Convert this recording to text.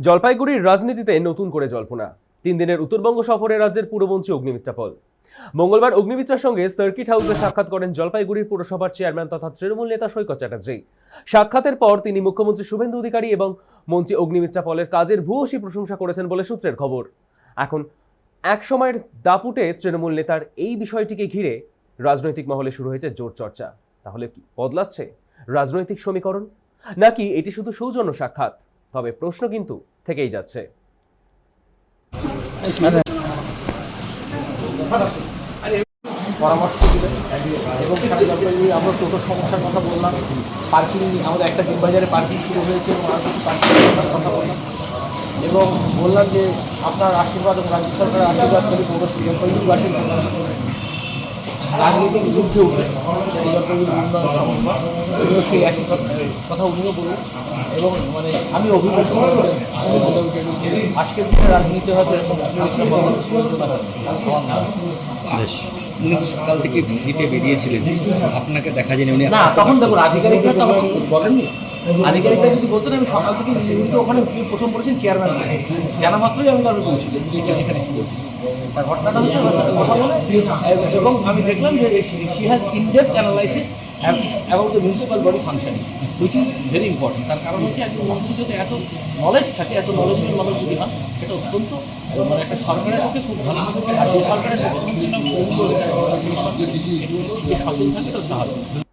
জলপাইগুড়ির রাজনীতিতে নতুন করে জল্পনা। 3 দিনের উত্তরবঙ্গ সফরে রাজ্যের পুরমন্ত্রী অগ্নিমিত্রা পল। মঙ্গলবার অগ্নিমিত্রার সঙ্গে সার্কিট হাউসে সাক্ষাৎ করেন জলপাইগুড়ির পুরসভার চেয়ারম্যান তথা তৃণমূল নেতা সৈকত চ্যাটার্জি। সাক্ষাতের পর তিনি মুখ্যমন্ত্রী শুভেন্দু অধিকারী এবং মন্ত্রী অগ্নিমিত্রা পলের কাজের ভূয়সী প্রশংসা করেছেন বলে সূত্রের খবর। এখন এক সময়ের দাপুটে তৃণমূল নেতার এই বিষয়টিকে ঘিরে রাজনৈতিক মহলে শুরু হয়েছে জোর চর্চা। তাহলে কি বদলাচ্ছে রাজনৈতিক সমীকরণ, নাকি এটি শুধু সৌজন্য সাক্ষাৎ? তবে প্রশ্ন কিন্তু থেকেই যাচ্ছে। পরামর্শ দিলেন এবং সারা জলপাইগুড়ি আমরা টোটোর সমস্যার কথা বললাম, পার্কিং আমাদের একটা দিনবাজারে পার্কিং শুরু হয়েছে এবং আরও কিছু পার্কিং সমস্যার কথা বললাম এবং বললাম যে আপনার আশীর্বাদ এবং রাজ্য সরকারের আশীর্বাদ করে জলপাইগুড়িবাসীর রাজনৈতিক যুদ্ধে উঠবে জলপাইগুড়ি উন্নয়ন সম্ভব। উনিও সেই একই কথা উনিও বললেন এবং মানে আমি অভিযোগ আজকের দিনে রাজনীতি হয়তো এরকম বেশ, উনি তো সকাল থেকে ভিজিটে বেরিয়েছিলেন, আপনাকে দেখা যায়নি। উনি না, তখন দেখুন আধিকারিকরা তো আমাকে বলেননি। আধিকারিকরা যদি বলতেন আমি সকাল থেকে উনি তো ওখানে প্রথম বলেছেন চেয়ারম্যান জানা মাত্রই আমি কারণ বলছি যে এখানে এসে বলছি তার ঘটনাটা হচ্ছে আমার সাথে কথা বলে এবং আমি দেখলাম যে she has in-depth analysis about the municipal body functioning, which is very important. তার কারণ হচ্ছে একজন মন্ত্রী যদি এত নলেজ থাকে, এত নলেজেবল মানুষ যদি হয়, এটা অত্যন্ত মানে একটা সরকারের পক্ষে খুব ভালো। আর যে সরকারের পক্ষে সচেতন থাকে এটা স্বাভাবিক।